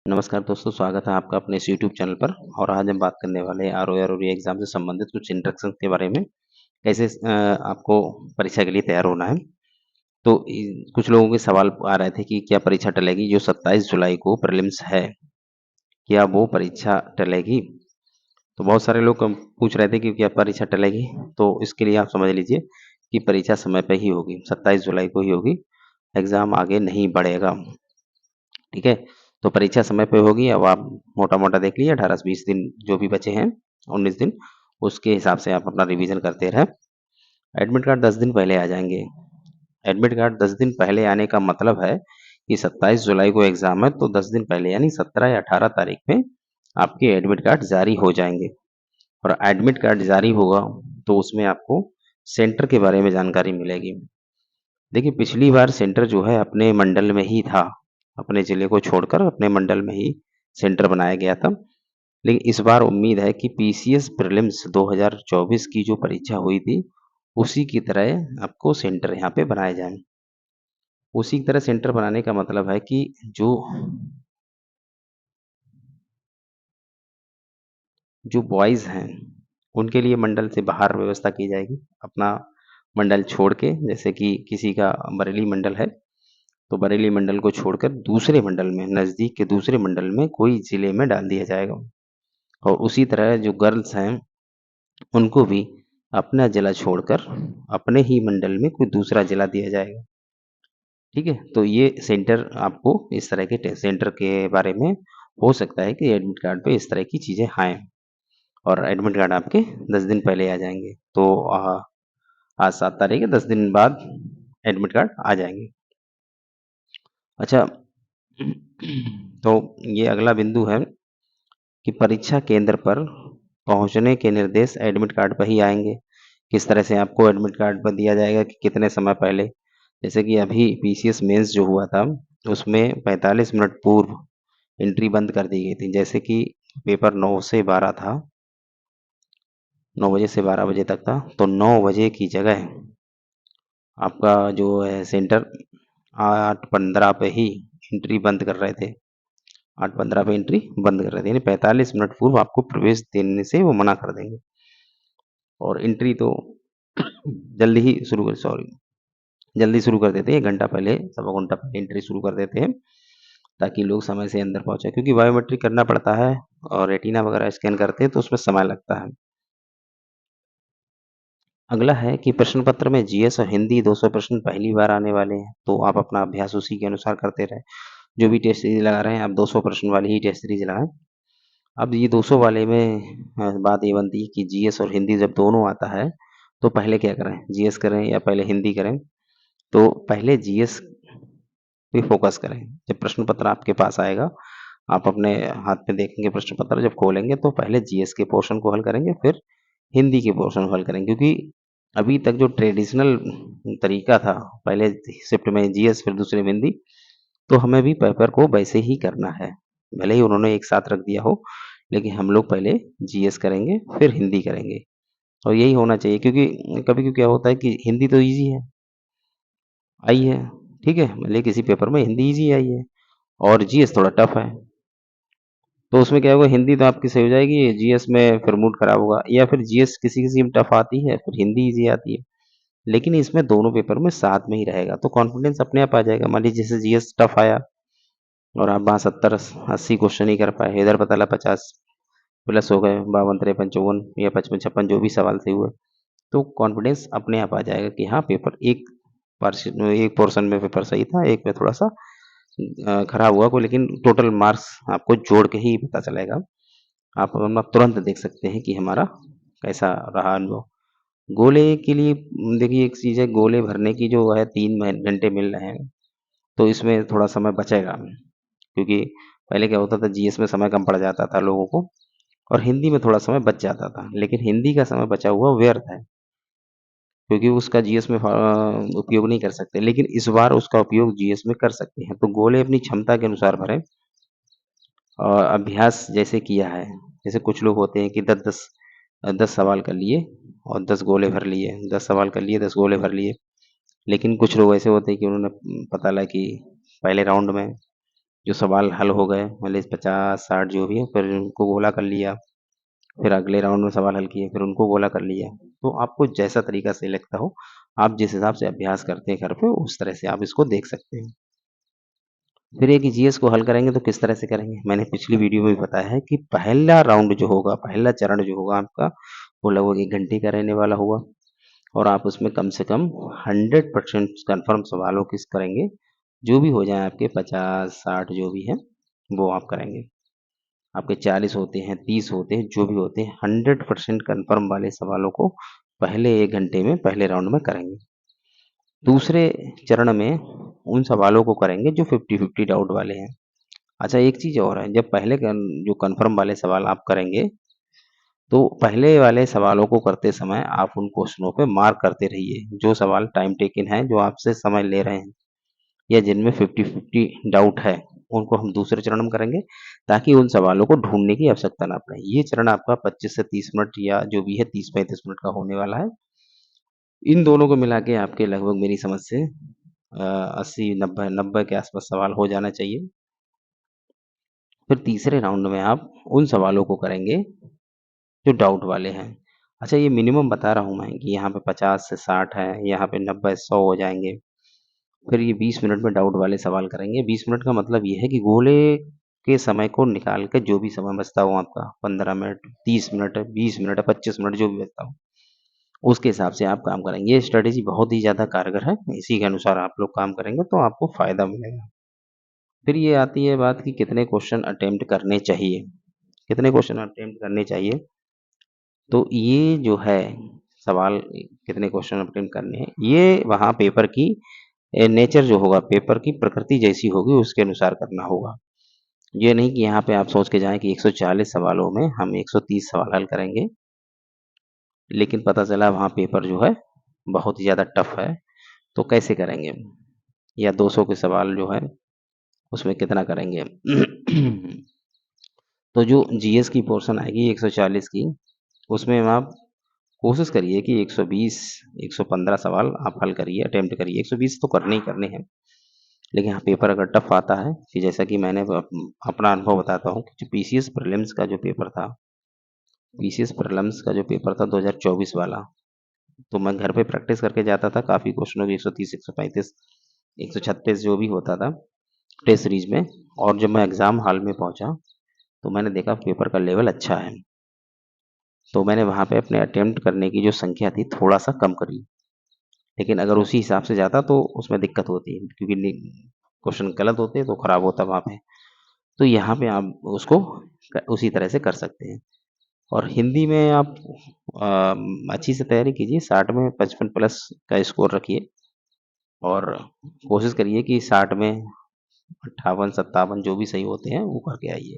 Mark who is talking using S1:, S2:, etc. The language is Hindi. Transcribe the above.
S1: नमस्कार दोस्तों, स्वागत है आपका अपने इस यूट्यूब चैनल पर। और आज हम बात करने वाले हैं आरओ और एग्जाम से संबंधित कुछ इंस्ट्रक्शन के बारे में। कैसे आपको परीक्षा के लिए तैयार होना है। तो कुछ लोगों के सवाल आ रहे थे कि क्या परीक्षा टलेगी, जो 27 जुलाई को प्रीलिम्स है, क्या वो परीक्षा टलेगी। तो बहुत सारे लोग पूछ रहे थे कि क्या परीक्षा टलेगी। तो इसके लिए आप समझ लीजिए कि परीक्षा समय पर ही होगी, 27 जुलाई को ही होगी। एग्जाम आगे नहीं बढ़ेगा, ठीक है। तो परीक्षा समय पे होगी। अब आप मोटा मोटा देख लीजिए, 18 से 20 दिन जो भी बचे हैं, 19 दिन, उसके हिसाब से आप अपना रिवीजन करते रहें। एडमिट कार्ड 10 दिन पहले आ जाएंगे। एडमिट कार्ड 10 दिन पहले आने का मतलब है कि 27 जुलाई को एग्जाम है, तो 10 दिन पहले यानी 17 या 18 तारीख में आपके एडमिट कार्ड जारी हो जाएंगे। और एडमिट कार्ड जारी होगा तो उसमें आपको सेंटर के बारे में जानकारी मिलेगी। देखिए, पिछली बार सेंटर जो है अपने मंडल में ही था, अपने जिले को छोड़कर अपने मंडल में ही सेंटर बनाया गया था। लेकिन इस बार उम्मीद है कि पीसीएस प्रीलिम्स 2024 की जो परीक्षा हुई थी, उसी की तरह आपको सेंटर यहाँ पे बनाए जाएं। उसी की तरह सेंटर बनाने का मतलब है कि जो बॉयज़ हैं, उनके लिए मंडल से बाहर व्यवस्था की जाएगी। अपना मंडल छोड़ के, जैसे कि किसी का बरेली मंडल है, तो बरेली मंडल को छोड़कर दूसरे मंडल में, नज़दीक के दूसरे मंडल में कोई ज़िले में डाल दिया जाएगा। और उसी तरह जो गर्ल्स हैं, उनको भी अपना ज़िला छोड़कर अपने ही मंडल में कोई दूसरा ज़िला दिया जाएगा, ठीक है। तो ये सेंटर आपको इस तरह के सेंटर के बारे में हो सकता है कि एडमिट कार्ड पे इस तरह की चीज़ें आएँ। और एडमिट कार्ड आपके 10 दिन पहले आ जाएंगे। तो आज 7 तारीख है, 10 दिन बाद एडमिट कार्ड आ जाएंगे। अच्छा, तो ये अगला बिंदु है कि परीक्षा केंद्र पर पहुंचने के निर्देश एडमिट कार्ड पर ही आएंगे। किस तरह से आपको एडमिट कार्ड पर दिया जाएगा कि कितने समय पहले। जैसे कि अभी पीसीएस मेंस जो हुआ था, उसमें 45 मिनट पूर्व एंट्री बंद कर दी गई थी। जैसे कि पेपर 9 से 12 था, 9 बजे से 12 बजे तक था, तो 9 बजे की जगह आपका जो है सेंटर 8:15 पे ही एंट्री बंद कर रहे थे। 8:15 पे एंट्री बंद कर रहे थे, यानी 45 मिनट पूर्व आपको प्रवेश देने से वो मना कर देंगे। और एंट्री तो जल्दी ही शुरू कर सॉरी जल्दी शुरू कर देते हैं, 1 घंटा पहले, सवा घंटा पहले एंट्री शुरू कर देते हैं, ताकि लोग समय से अंदर पहुंचे। क्योंकि बायोमेट्रिक करना पड़ता है और रेटिना वगैरह स्कैन करते हैं, तो उसमें समय लगता है। अगला है कि प्रश्न पत्र में जीएस और हिंदी 200 प्रश्न पहली बार आने वाले हैं, तो आप अपना अभ्यास उसी के अनुसार करते रहें। जो भी टेस्ट सीरीज लगा रहे हैं, आप 200 प्रश्न वाली ही टेस्ट सीरीज लगाएं। अब ये 200 वाले में बात ये बनती है कि जीएस और हिंदी जब दोनों आता है, तो पहले क्या करें, जीएस करें या पहले हिंदी करें। तो पहले जीएस पे फोकस करें। जब प्रश्न पत्र आपके पास आएगा, आप अपने हाथ में देखेंगे प्रश्न पत्र, जब खोलेंगे तो पहले जीएस के पोर्शन को हल करेंगे, फिर हिंदी के पोर्शन को हल करेंगे। क्योंकि अभी तक जो ट्रेडिशनल तरीका था, पहले शिफ्ट में जीएस फिर दूसरे में हिंदी, तो हमें भी पेपर को वैसे ही करना है। भले ही उन्होंने एक साथ रख दिया हो, लेकिन हम लोग पहले जीएस करेंगे फिर हिंदी करेंगे। और यही होना चाहिए, क्योंकि कभी-कभी क्या होता है कि हिंदी तो ईज़ी है, आई है, ठीक है, भले किसी पेपर में हिंदी ईज़ी आई है और जीएस थोड़ा टफ है। तो उसमें क्या होगा, हिंदी तो आपकी सही हो जाएगी, जीएस में फिर मूड खराब होगा। या फिर जीएस किसी-किसी में टफ आती है, फिर हिंदी ईज़ी आती है। लेकिन इसमें दोनों पेपर में साथ में ही रहेगा, तो कॉन्फिडेंस अपने आप आ जाएगा। मान लीजिए जैसे जीएस टफ आया और आप वहाँ 70-80 क्वेश्चन ही कर पाए, इधर पता लगा 50 प्लस हो गए, 52, 53, 54 या 55, 56 जो भी सवाल सही हुए, तो कॉन्फिडेंस अपने आप आ जाएगा कि हाँ, पेपर एक पोर्शन में पेपर सही था, एक में थोड़ा-सा खराब हुआ कोई, लेकिन टोटल मार्क्स आपको जोड़ के ही पता चलेगा। आप अपना तुरंत देख सकते हैं कि हमारा कैसा रहा अनुभव। गोले के लिए देखिए, एक चीज़ है, गोले भरने की जो है 3 घंटे मिल रहे हैं, तो इसमें थोड़ा समय बचेगा। क्योंकि पहले क्या होता था, जीएस में समय कम पड़ जाता था लोगों को और हिंदी में थोड़ा समय बच जाता था। लेकिन हिंदी का समय बचा हुआ व्यर्थ है, क्योंकि उसका जीएस में उपयोग नहीं कर सकते। लेकिन इस बार उसका उपयोग जीएस में कर सकते हैं। तो गोले अपनी क्षमता के अनुसार भरें और अभ्यास जैसे किया है। जैसे कुछ लोग होते हैं कि 10 सवाल कर लिए और 10 गोले भर लिए, 10 सवाल कर लिए, 10 गोले भर लिए। लेकिन कुछ लोग ऐसे होते हैं कि उन्होंने पता लगा कि पहले राउंड में जो सवाल हल हो गए मतलब 50-60 जो भी है, फिर उनको गोला कर लिया, फिर अगले राउंड में सवाल हल किए, फिर उनको गोला कर लिया। तो आपको जैसा तरीका सही लगता हो, आप जिस हिसाब से अभ्यास करते हैं घर पे, उस तरह से आप इसको देख सकते हैं। फिर ये कि जीएस को हल करेंगे तो किस तरह से करेंगे? मैंने पिछली वीडियो में भी बताया है कि पहला राउंड जो होगा, पहला चरण जो होगा आपका, वो लगभग 1 घंटे का रहने वाला होगा और आप उसमें कम से कम 100% कन्फर्म सवालों किस करेंगे, जो भी हो जाएँ आपके 50-60 जो भी हैं, वो आप करेंगे। आपके 40 होते हैं, 30 होते हैं, जो भी होते हैं, 100% कन्फर्म वाले सवालों को पहले 1 घंटे में, पहले राउंड में करेंगे। दूसरे चरण में उन सवालों को करेंगे जो 50-50 डाउट वाले हैं। अच्छा एक चीज़ और है, जब पहले जो कन्फर्म वाले सवाल आप करेंगे, तो पहले वाले सवालों को करते समय आप उन क्वेश्चनों पे मार्क करते रहिए। जो सवाल टाइम टेकिंग है, जो आपसे समय ले रहे हैं या जिनमें 50-50 डाउट है, उनको हम दूसरे चरण में करेंगे ताकि उन सवालों को ढूँढने की आवश्यकता ना पड़े। ये चरण आपका 25 से 30 मिनट या जो भी है 30-35 मिनट का होने वाला है। इन दोनों को मिला के आपके लगभग मेरी समझ से 80-90 के आस-पास सवाल हो जाना चाहिए। फिर तीसरे राउंड में आप उन सवालों को करेंगे जो डाउट वाले हैं। अच्छा ये मिनिमम बता रहा हूँ मैं कि यहाँ पे 50 से 60 है, यहाँ पे 90-100 हो जाएँगे। फिर ये 20 मिनट में डाउट वाले सवाल करेंगे। 20 मिनट का मतलब ये है कि गोले के समय को निकाल के जो भी समय बचता हो आपका 15 मिनट, 30 मिनट, 20 मिनट, 25 मिनट जो भी बचता हो, उसके हिसाब से आप काम करेंगे। ये स्ट्रैटेजी बहुत ही ज़्यादा कारगर है। इसी के अनुसार आप लोग काम करेंगे तो आपको फ़ायदा मिलेगा। फिर ये आती है बात कि कितने क्वेश्चन अटेम्प्ट करने चाहिए। कितने क्वेश्चन अटेम्प्ट करने चाहिए? तो ये जो है सवाल कितने क्वेश्चन अटेम्प्ट करने हैं, ये वहाँ पेपर की नेचर जो होगा, पेपर की प्रकृति जैसी होगी उसके अनुसार करना होगा। ये नहीं कि यहाँ पे आप सोच के जाएँ कि 140 सवालों में हम 130 सवाल हल करेंगे, लेकिन पता चला वहाँ पेपर जो है बहुत ही ज़्यादा टफ है, तो कैसे करेंगे? या 200 के सवाल जो है उसमें कितना करेंगे? तो जो जीएस की पोर्शन आएगी 140 की, उसमें आप कोशिश करिए कि 120, 115 सवाल आप हल करिए, अटेम्प्ट करिए। 120 तो करने ही करने हैं। लेकिन हाँ, पेपर अगर टफ आता है कि जैसा कि मैंने अपना अनुभव बताता हूँ कि जो पीसीएस प्रीलिम्स का जो पेपर था, पीसीएस प्रीलिम्स का जो पेपर था 2024 वाला, तो मैं घर पे प्रैक्टिस करके जाता था काफ़ी क्वेश्चनों की 130, 135, 136 जो भी होता था टेस्ट सीरीज में। और जब मैं एग्ज़ाम हॉल में पहुँचा, तो मैंने देखा पेपर का लेवल अच्छा है। तो मैंने वहाँ पे अपने अटेम्प्ट करने की जो संख्या थी थोड़ा-सा कम करी। लेकिन अगर उसी हिसाब से जाता तो उसमें दिक्कत होती है क्योंकि क्वेश्चन गलत होते तो खराब होता वहाँ पे। तो यहाँ पे आप उसको उसी तरह से कर सकते हैं। और हिंदी में आप अच्छी से तैयारी कीजिए, 60 में 55 प्लस का स्कोर रखिए और कोशिश करिए कि 60 में 58-57 जो भी सही होते हैं वो करके आइए।